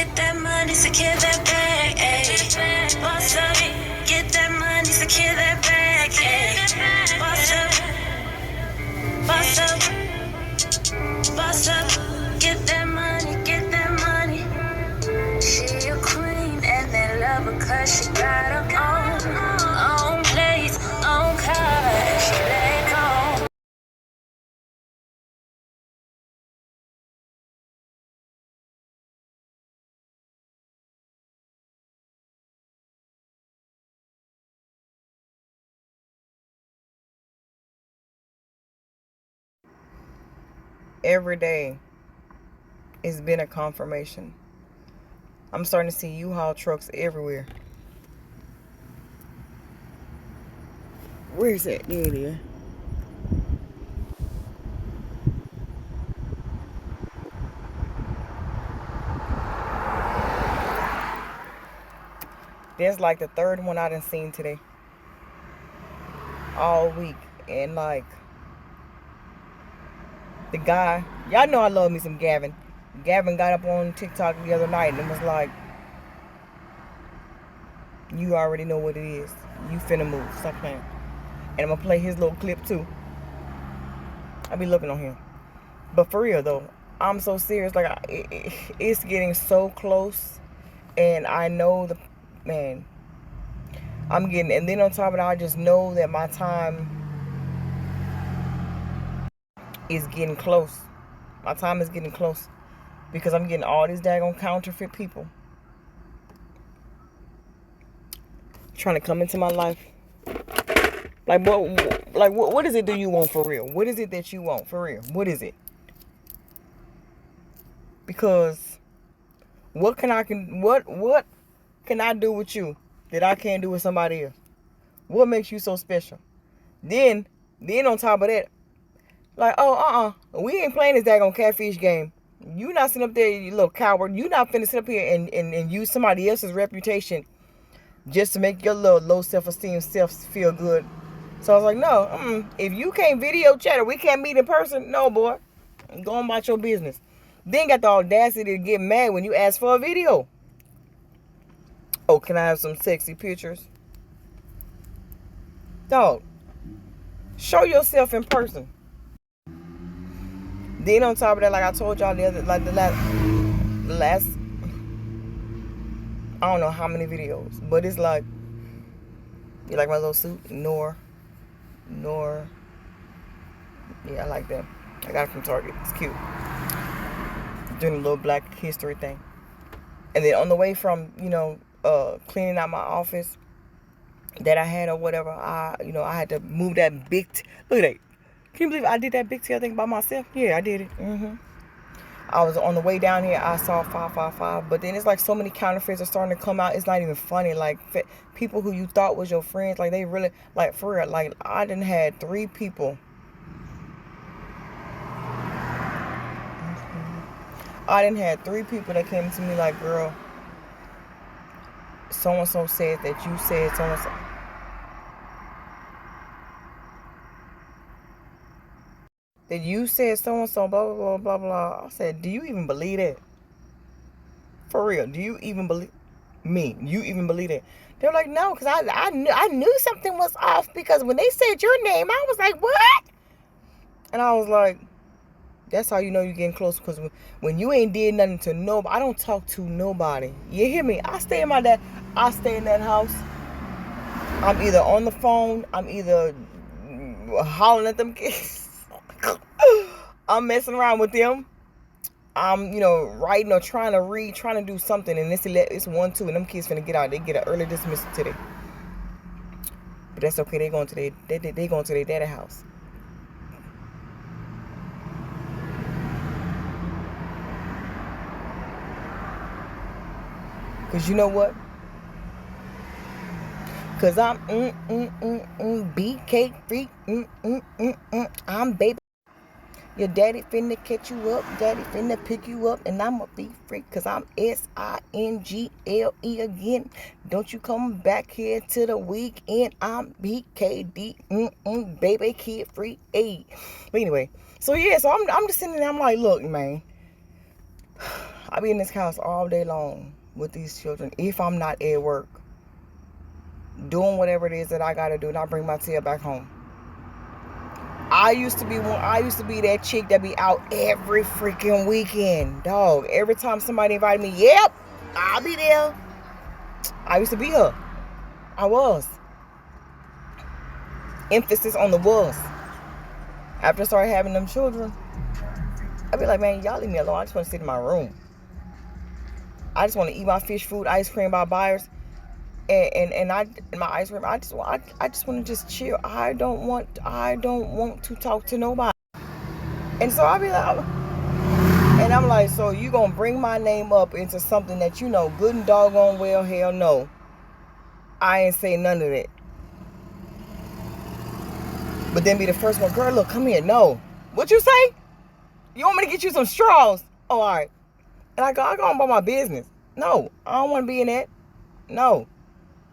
get that money, secure that bag, ayy. Boss up, get that money, secure that bag, ayy. Boss up, boss up, boss up, get that money, get that money. She a queen and they love her cause she got her own place, own car, she let go. Every day it's been a confirmation. I'm starting to see U-Haul trucks everywhere. Where is that? There it is. That's like the third one I done seen today. All week. And like, the guy, y'all know I love me some Gavin. Gavin got up on TikTok the other night and was like, you already know what it is. You finna move. Stop playing. And I'm gonna play his little clip too. I be looking on him. But for real though, I'm so serious. Like, it's getting so close. And I know man, I'm getting, and then on top of that, I just know that my time is getting close. My time is getting close. Because I'm getting all these daggone counterfeit people trying to come into my life. Like, what is it do you want for real? What is it that you want for real? What is it? Because what can I do with you that I can't do with somebody else? What makes you so special? Then on top of that, like, we ain't playing this daggone catfish game. You not sitting up there, you little coward. You not finna sit up here and use somebody else's reputation just to make your little low self-esteem self feel good. So I was like, no, if you can't video chat or we can't meet in person, no, boy. Go on about your business. Then got the audacity to get mad when you ask for a video. Oh, can I have some sexy pictures? Dog, show yourself in person. Then on top of that, like I told y'all the last, I don't know how many videos, but it's like, you like my little suit? Nor, yeah, I like that. I got it from Target. It's cute. Doing a little Black History thing. And then on the way from, cleaning out my office that I had or whatever, I had to move that big, look at that. Can you believe I did that big tail thing by myself? Yeah, I did it. I was on the way down here. I saw 555, but then it's like so many counterfeits are starting to come out. It's not even funny. Like, people who you thought was your friends, like, they really, like, for real. Like, I done had 3 people. I done had 3 people that came to me like, girl, so and so said that you said so and so. That you said so-and-so, blah, blah, blah, blah, blah. I said, do you even believe that? For real, do you even believe me? You even believe that? They're like, no, because I knew something was off because when they said your name, I was like, what? And I was like, that's how you know you're getting close, because when you ain't did nothing to nobody, I don't talk to nobody. You hear me? I stay in that house. I'm either on the phone, I'm either hollering at them kids. I'm messing around with them. I'm, writing or trying to read, trying to do something, and it's 1, 2, and them kids finna get out. They get an early dismissal today. But that's okay. They going to their daddy house. Cause you know what? Cause I'm BK free. I'm baby. Your daddy finna catch you up. Daddy finna pick you up. And I'ma be free. Cause I'm SINGLE again. Don't you come back here to the weekend. I'm BKD. Baby kid free. Hey. But anyway. So yeah. So I'm just sitting there. I'm like, look, man. I be in this house all day long with these children if I'm not at work, doing whatever it is that I gotta do, and I bring my tail back home. I used to be that chick that be out every freaking weekend, dog. Every time somebody invited me, yep, I'll be there. I used to be her. I was. Emphasis on the was. After I started having them children, I'd be like, man, y'all leave me alone. I just want to sit in my room. I just want to eat my fish food, ice cream by buyers, and my ice cream. I just want to just chill. I don't want to talk to nobody. And so I'd be like, and I'm like, so you gonna bring my name up into something that you know good and doggone well? Hell no. I ain't say none of that. But then be the first one, girl, look, come here. No. What you say? You want me to get you some straws? Oh, all right. And I go on about my business. No, I don't want to be in that. No.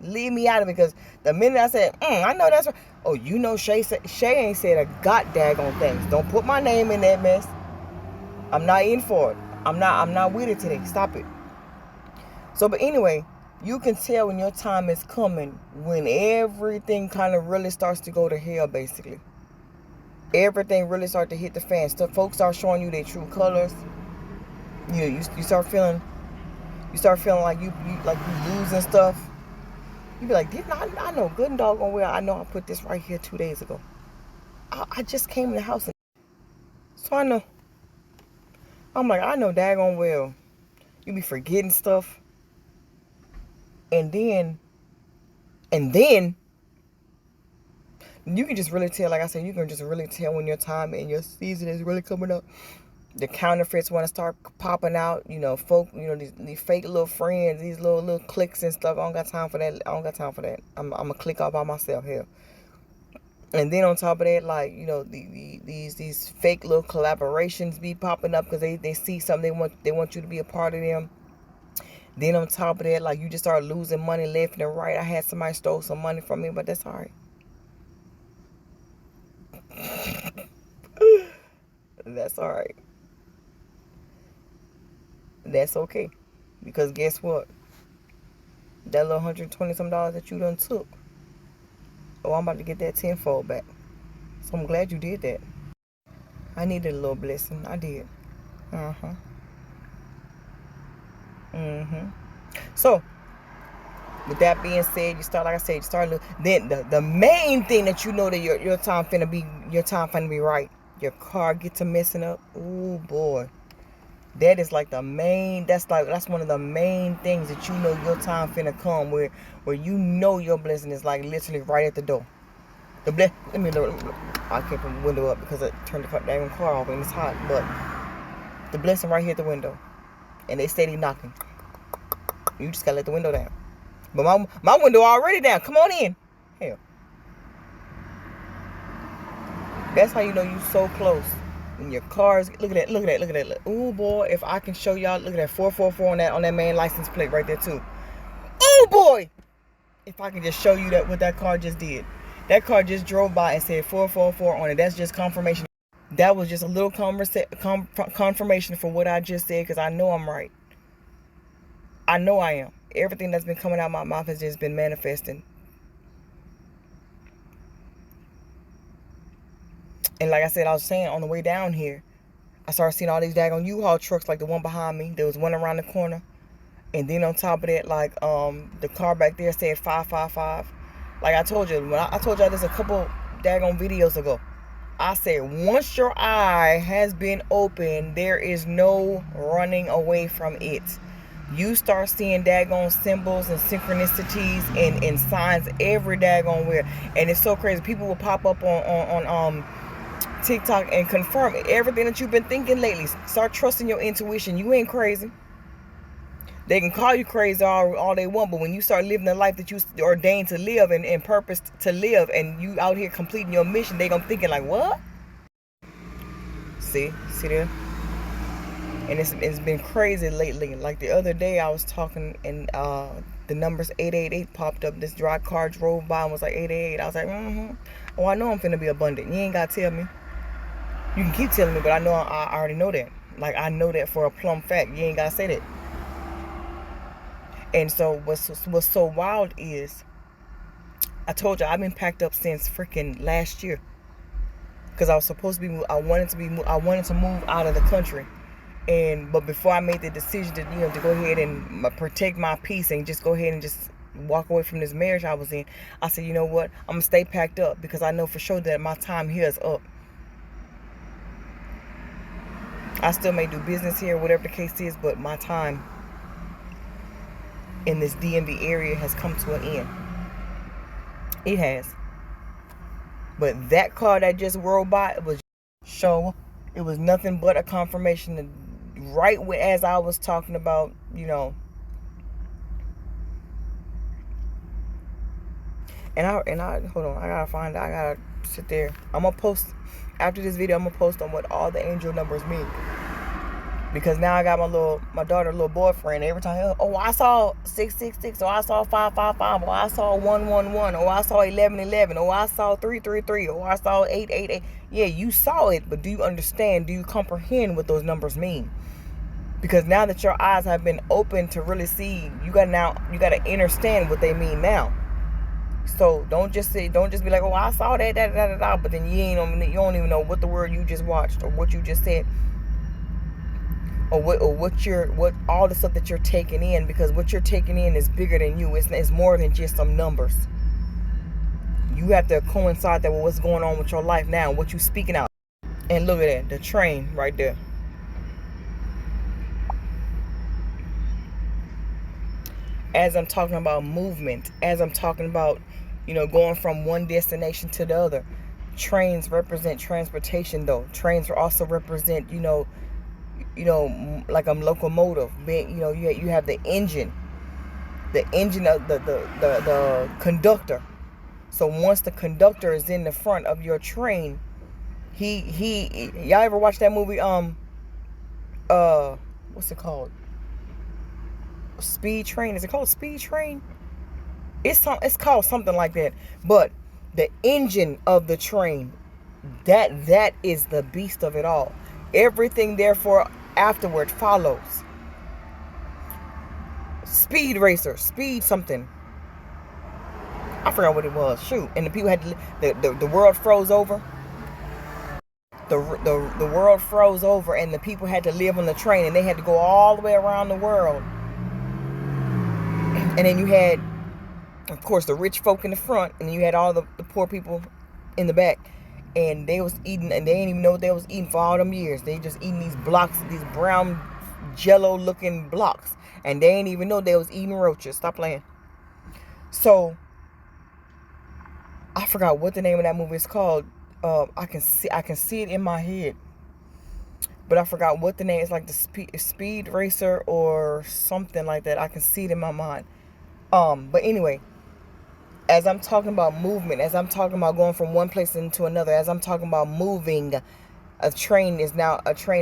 Leave me out of it, because the minute I said, I know that's right. Oh, you know Shay ain't said a goddamn thing. Don't put my name in that mess. I'm not in for it. I'm not with it today. Stop it. So, but anyway, you can tell when your time is coming, when everything kind of really starts to go to hell, basically. Everything really starts to hit the fan. Stuff, folks start showing you their true colors. You know, you start feeling like you losing stuff. You be like, I know good and doggone well, I know I put this right here 2 days ago. I just came in the house, so I know. I'm like, I know daggone well you be forgetting stuff. And then you can just really tell, like I said, you can just really tell when your time and your season is really coming up. The counterfeits want to start popping out, you know, folk, you know, these fake little friends, these little cliques and stuff. I don't got time for that. I'm gonna click all by myself here. And then on top of that, like, you know, these fake little collaborations be popping up because they see something, they want you to be a part of them. Then on top of that, like, you just start losing money left and right. I had somebody stole some money from me, but that's all right. That's all right. That's okay. Because guess what? That little $120 some that you done took, oh, I'm about to get that tenfold back. So I'm glad you did that. I needed a little blessing. I did. So, with that being said, you start, like I said, then the main thing that you know that your time finna be right. Your car gets to messing up. Oh boy. That is like that's one of the main things that you know your time finna come, where you know your blessing is like literally right at the door. Let me look. I kept the window up because I turned the damn car off and it's hot. But the blessing right here at the window, and they steady knocking. You just gotta let the window down. But my window already down. Come on in. Hell, that's how you know you so close. And your cars, look at that. Oh boy, if I can show y'all, look at that 444 on that main license plate right there too. Oh boy, if I can just show you what that car just did. That car just drove by and said 444 on it. That's just confirmation. That was just a little confirmation for what I just said, because I know I'm right. I know I am. Everything that's been coming out of my mouth has just been manifesting. And like I said, I was saying on the way down here, I started seeing all these daggone U-Haul trucks, like the one behind me. There was one around the corner. And then on top of that, like, the car back there said 555. Like I told you, I told y'all this a couple daggone videos ago. I said, once your eye has been opened, there is no running away from it. You start seeing daggone symbols and synchronicities and signs every daggone where. And it's so crazy. People will pop up on TikTok and confirm everything that you've been thinking lately. Start trusting your intuition. You ain't crazy. They can call you crazy all they want, but when you start living the life that you ordained to live and purpose to live, and you out here completing your mission, they gonna thinking like, what? See there? And it's been crazy lately. Like the other day, I was talking and the numbers 888 popped up. This dry car drove by and was like 888. I was like, Oh, I know I'm finna be abundant. You ain't gotta tell me. You can keep telling me, but I know I already know that. Like, I know that for a plumb fact. You ain't gotta say that. And so what's so wild is, I told you I've been packed up since freaking last year, because I was supposed to be. I wanted to move out of the country, but before I made the decision to to go ahead and protect my peace and just go ahead and just walk away from this marriage I was in, I said, you know what, I'm gonna stay packed up, because I know for sure that my time here is up. I still may do business here, whatever the case is, but my time in this DMV area has come to an end. It has. But that car that just rolled by, it was it was nothing but a confirmation that right as I was talking about, and I hold on, I gotta sit there. I'm gonna post after this video. I'm gonna post on what all the angel numbers mean, because now I got my daughter's little boyfriend. Every time, oh, I saw 666, or I saw 555, or I saw 111, or I saw 1111, or I saw 333, or I saw 888. Yeah, you saw it, but do you understand? Do you comprehend what those numbers mean? Because now that your eyes have been open to really see, you gotta understand what they mean now. So don't just be like, oh, I saw that, but then you don't even know what the word you just watched, or what you just said, or what all the stuff that you're taking in, because what you're taking in is bigger than you. It's more than just some numbers. You have to coincide that with what's going on with your life now, what you speaking out. And look at that, the train right there. As I'm talking about movement, as I'm talking about, going from one destination to the other. Trains represent transportation, though. Trains also represent, like a locomotive. You have the engine of the conductor. So once the conductor is in the front of your train, y'all ever watch that movie? What's it called? Speed Train. Is it called Speed Train? It's called something like that. But the engine of the train, that is the beast of it all. Everything therefore afterward follows. Speed racer, speed something. I forgot what it was. Shoot. And the people had the world froze over. The world froze over, and the people had to live on the train, and they had to go all the way around the world. And then you had, of course, the rich folk in the front, and then you had all the poor people in the back. And they was eating, and they didn't even know what they was eating for all them years. They just eating these blocks, these brown jello looking blocks. And they didn't even know they was eating roaches. Stop playing. So I forgot what the name of that movie is called. I can see it in my head, but I forgot what the name is. Like the speed racer or something like that. I can see it in my mind. But anyway, as I'm talking about movement, as I'm talking about going from one place into another, as I'm talking about moving, a train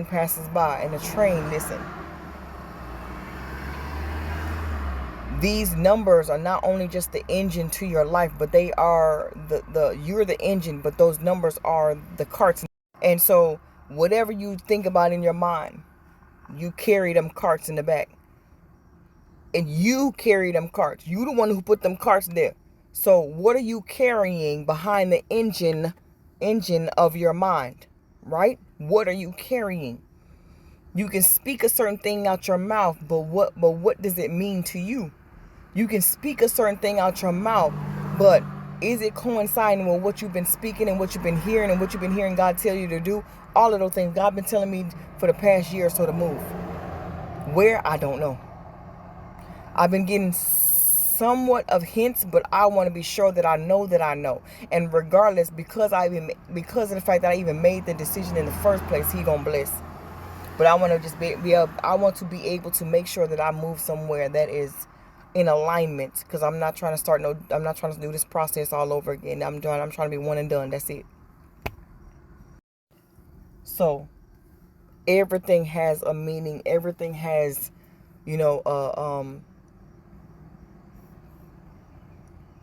passes by, and the train, listen. These numbers are not only just the engine to your life, but they are you're the engine, but those numbers are the carts. And so whatever you think about in your mind, you carry them carts in the back. And you carry them carts. You the one who put them carts there. So what are you carrying behind the engine of your mind, right? What are you carrying? You can speak a certain thing out your mouth, but what does it mean to you? You can speak a certain thing out your mouth, but is it coinciding with what you've been speaking and what you've been hearing and what you've been hearing God tell you to do? All of those things God been telling me for the past year or so to move. Where? I don't know. I've been getting somewhat of hints, but I want to be sure that I know that I know. And regardless, because of the fact that I even made the decision in the first place, He gonna bless. But I want to just I want to be able to make sure that I move somewhere that is in alignment, because I'm not trying to do this process all over again. I'm trying to be one and done. That's it. So everything has a meaning. Everything has,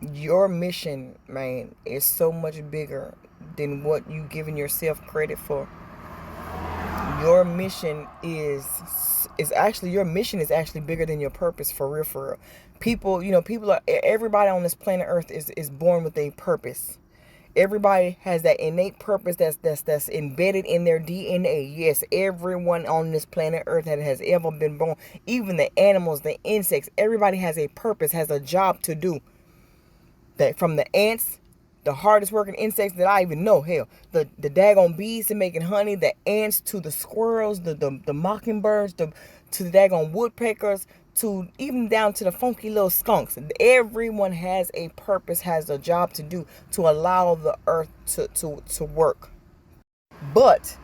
your mission, man, is so much bigger than what you giving yourself credit for. your mission is actually, your mission is actually bigger than your purpose, for real, for real. People, everybody on this planet Earth is born with a purpose. Everybody has that innate purpose that's embedded in their DNA. Yes, everyone on this planet Earth that has ever been born, even the animals, the insects, everybody has a purpose, has a job to do. That from the ants, the hardest working insects that I even know, hell, the daggone bees to making honey, the ants to the squirrels, the mockingbirds, to the daggone woodpeckers, to even down to the funky little skunks. Everyone has a purpose, has a job to do to allow the earth to work. But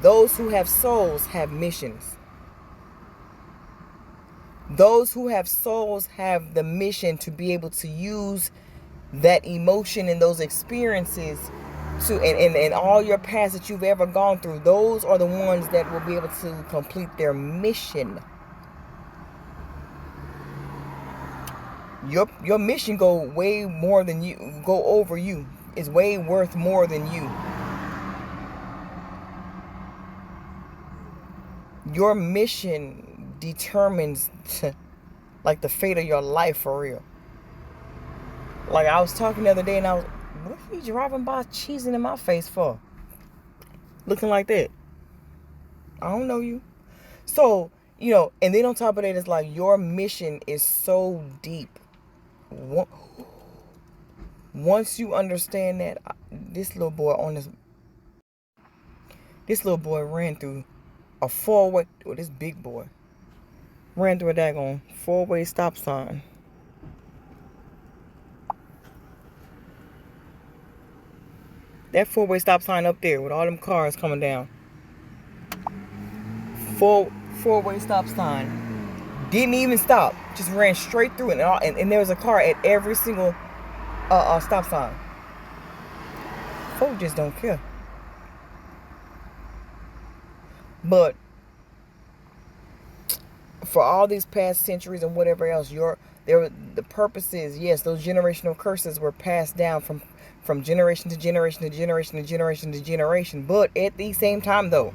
those who have souls have missions. Those who have souls have the mission to be able to use that emotion and those experiences to and all your past that you've ever gone through. Those are the ones that will be able to complete their mission. Your mission go way more than you, go over you. Is way worth more than you. Your mission determines like the fate of your life, for real. Like I was talking the other day and I was, what are you driving by cheesing in my face for? Looking like that. I don't know you. So, and then on top of that, it's like your mission is so deep. Once you understand that, this little boy ran through a four-way, this big boy ran through a daggone four-way stop sign. That four-way stop sign up there with all them cars coming down. Four-way stop sign. Didn't even stop. Just ran straight through it. And there was a car at every single stop sign. Folk just don't care. But for all these past centuries and whatever else, the purposes, yes, those generational curses were passed down from generation to generation to generation to generation to generation. But at the same time, though,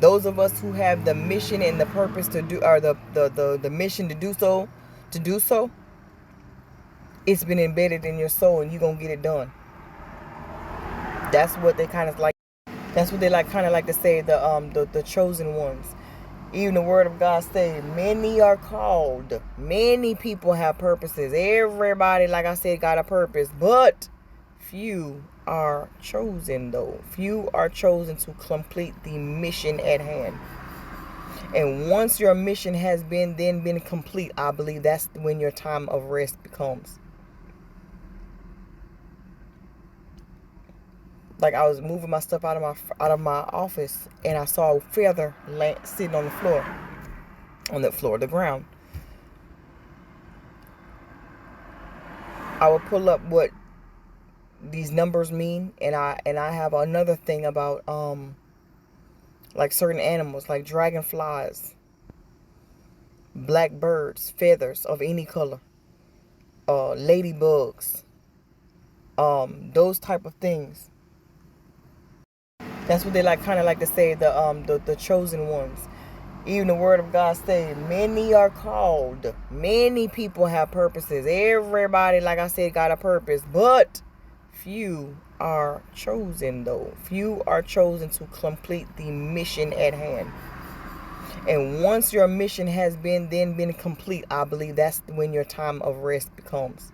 those of us who have the mission and the purpose to do, or the mission to do so, it's been embedded in your soul, and you're gonna get it done. That's what they kind of like. That's what they kind of like to say, the chosen ones. Even the word of God says, many are called. Many people have purposes. Everybody, like I said, got a purpose. But few are chosen, though. Few are chosen to complete the mission at hand. And once your mission has been complete, I believe that's when your time of rest becomes. Like I was moving my stuff out of my office, and I saw a feather sitting on the floor, the ground. I would pull up what these numbers mean, and I have another thing about like certain animals, like dragonflies, blackbirds, feathers of any color, ladybugs, those type of things. That's what they kind of like to say, the chosen ones. Even the word of God says, many are called. Many people have purposes. Everybody, like I said, got a purpose. But few are chosen, though. Few are chosen to complete the mission at hand. And once your mission has been complete, I believe that's when your time of rest becomes.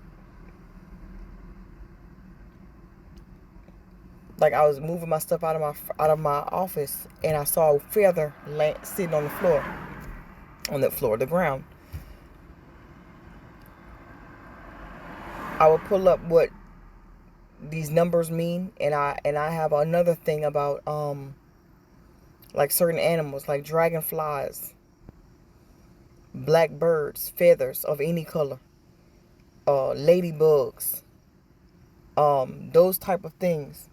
Like I was moving my stuff out of my office, and I saw a feather sitting on the floor, the ground. I would pull up what these numbers mean, and I have another thing about like certain animals, like dragonflies, blackbirds, feathers of any color, ladybugs, those type of things.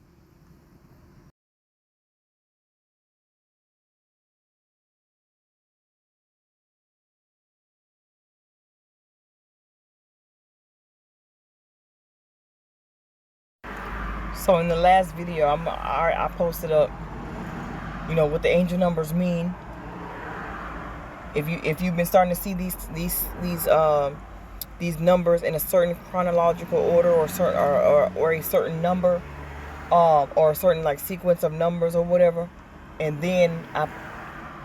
So in the last video, I posted up you know, what the angel numbers mean. If you've been starting to see these numbers in a certain chronological order, or a certain number, or a certain like sequence of numbers or whatever, and then I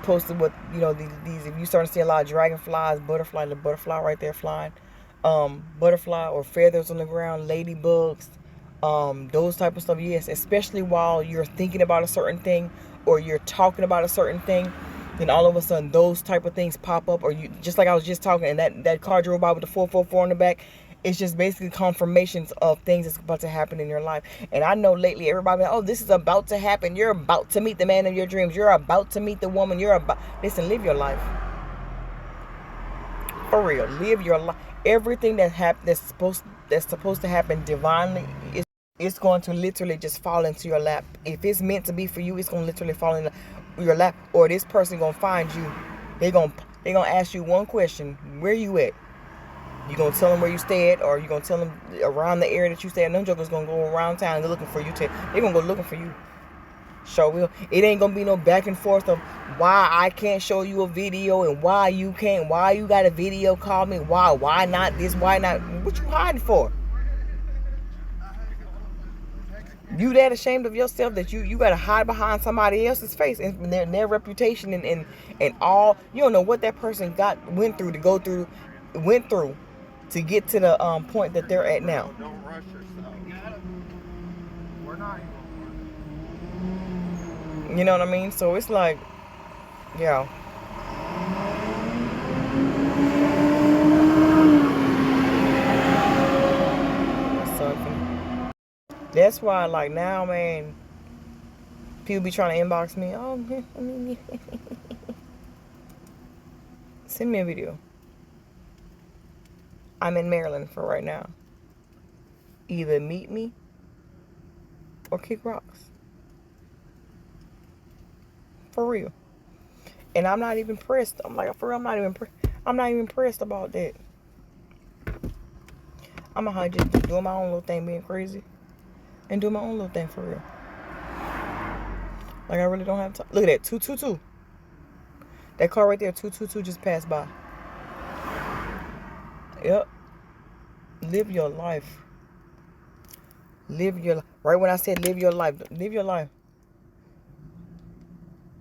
posted what, you know, these if you start to see a lot of dragonflies, the butterfly right there flying, butterfly or feathers on the ground, ladybugs, those type of stuff. Yes, especially while you're thinking about a certain thing or you're talking about a certain thing, then all of a sudden those type of things pop up. Or you, just like I was just talking, and that car drove by with the 444 on the back. It's just basically confirmations of things that's about to happen in your life. And I know lately everybody, oh, this is about to happen. You're about to meet the man of your dreams. You're about to meet the woman. Listen, live your life. For real, live your life. Everything that's supposed to happen divinely, it's going to literally just fall into your lap. If it's meant to be for you, it's going to literally fall in your lap. Or this person going to find you. They're going to ask you one question. Where you at? You going to tell them where you stay at, or you going to tell them around the area that you stay at? Them jokers going to go around town and they're looking for you. They're going to go looking for you. Sure will. It ain't going to be no back and forth of why I can't show you a video and why you can't, why you got a video call me, why not this, why not? What you hiding for? You that ashamed of yourself that you got to hide behind somebody else's face and their reputation and all. You don't know what that person went through to get to the point that they're at now. Don't rush yourself. We're not. You know what I mean? So it's like, yeah. That's why, like, now, man, people be trying to inbox me. Oh, send me a video. I'm in Maryland for right now. Either meet me or kick rocks. For real. And I'm not even pressed. I'm like, for real, I'm not even pressed about that. I'm just doing my own little thing, being crazy. And do my own little thing, for real. Like, I really don't have time. Look at that, 222. That car right there, 222, just passed by. Yep. Live your life. Live your life. Right when I said live your life. Live your life.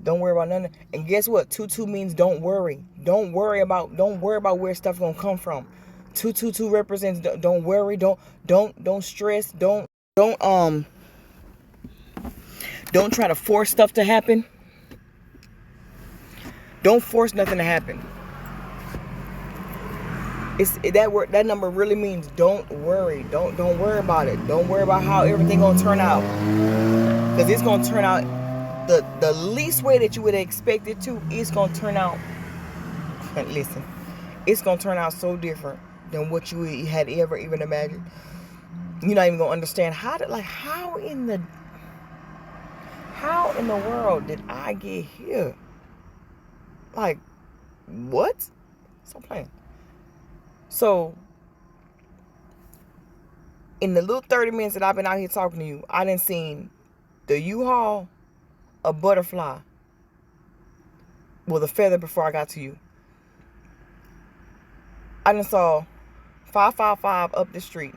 Don't worry about nothing. And guess what? 22 means don't worry. Don't worry about where stuff gonna come from. 222 represents don't worry, don't stress, don't try to force stuff to happen. Don't force nothing to happen. That number really means don't worry. Don't worry about it. Don't worry about how everything gonna turn out. Because it's gonna turn out the least way that you would expect it to. It's gonna turn out. Listen, it's gonna turn out so different than what you had ever even imagined. You're not even gonna understand how in the world did I get here? Like, what? Stop playing. So, in the little 30 minutes that I've been out here talking to you, I done seen the U-Haul, a butterfly with a feather before I got to you. I done saw 555 up the street.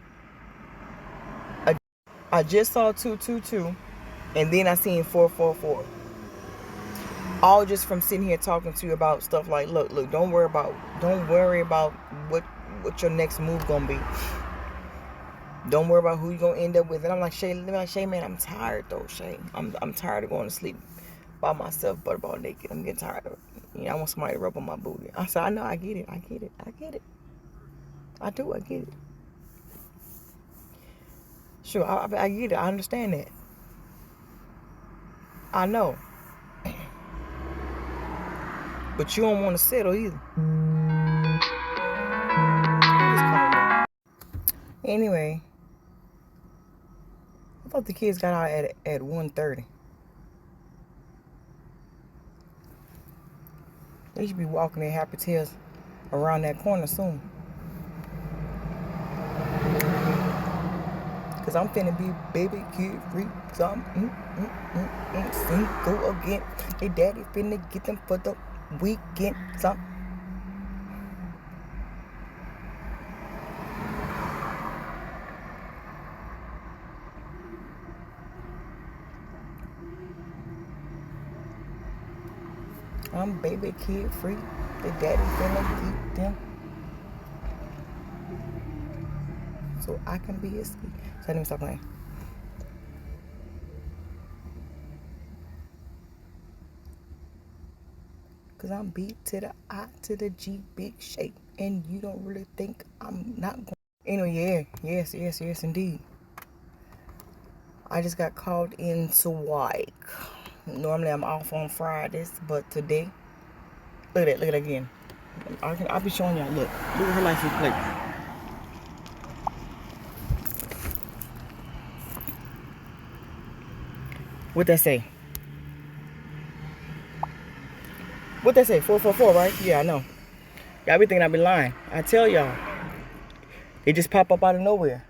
I just saw 222, and then I seen 444. All just from sitting here talking to you about stuff like, look, don't worry about what your next move gonna be. Don't worry about who you gonna end up with. And I'm like, Shay, man, I'm tired though, Shay. I'm tired of going to sleep by myself, butterball naked. I'm getting tired of it. You know, I want somebody to rub on my booty. I said, I know, I get it. I do, I get it. Sure, I get it. I understand that. I know. But you don't want to settle either. Anyway, I thought the kids got out at 1:30. They should be walking their happy tails around that corner soon. Because Cause I'm finna be baby kid free. So I'm single again. They daddy finna get them for the weekend. So I'm baby kid free. The daddy finna get them. So I can be his sweet. So let me stop playing. Cause I'm B to the I to the G, big shape. And you don't really think I'm not going. Anyway, yeah. Yes, indeed. I just got called into work. Normally I'm off on Fridays, but today, look at that again. I'll be showing y'all, look at her license plate. What that say? What that say? 444, right? Yeah, I know. Y'all be thinking I be lying. I tell y'all. It just pop up out of nowhere.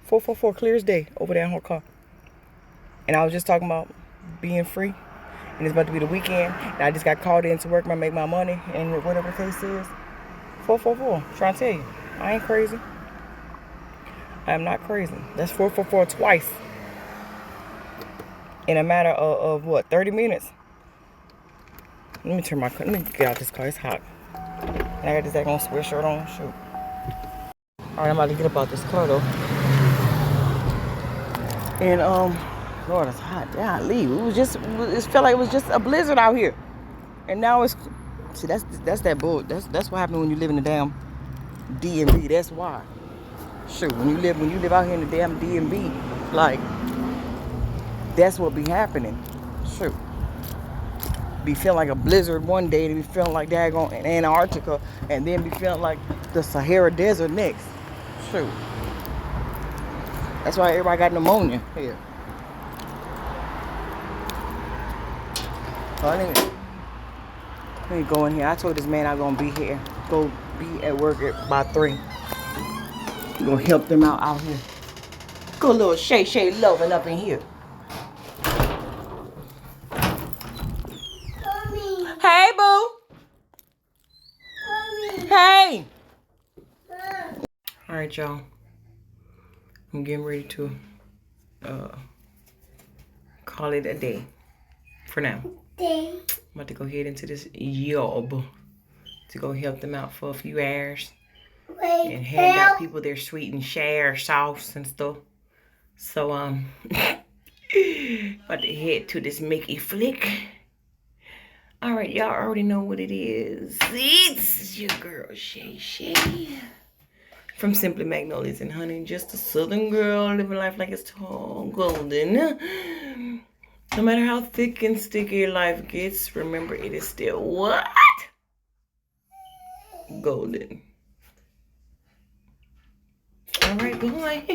444 clear as day over there in her car. And I was just talking about being free. And it's about to be the weekend. And I just got called in to work, make my money. And whatever the case is. 444. Trying to tell you. I ain't crazy. I am not crazy. That's 444 twice. In a matter of what? 30 minutes? Let me get out this car. It's hot. And I got this daggone sweatshirt on. Shoot. Alright, I'm about to get up out this car though. And Lord, it's hot. Yeah, leave. It felt like it was just a blizzard out here. And now it's, see, that's that bull. That's what happened when you live in the damn DMV. That's why. Shoot, when you live out here in the damn DMV, like, that's what be happening. Shoot. Be feeling like a blizzard one day, to be feeling like daggone in Antarctica, and then be feeling like the Sahara Desert next. Shoot. That's why everybody got pneumonia here. So let me go in here. I told this man I'm gonna be here. Go be at work by 3. I'm gonna help them out here. Go a little Shay Shay loving up in here. Mommy. Hey, boo. Mommy. Hey. All right, y'all. I'm getting ready to call it a day for now. I'm about to go head into this job to go help them out for a few hours and hand out people their sweet and share sauce and stuff. So about to head to this Mickey flick. All right, y'all already know what it is. It's your girl Shay Shay from Simply Magnolias and Honey, just a southern girl living life like it's tall golden. No matter how thick and sticky your life gets, remember it is still what? Golden. All right, bye.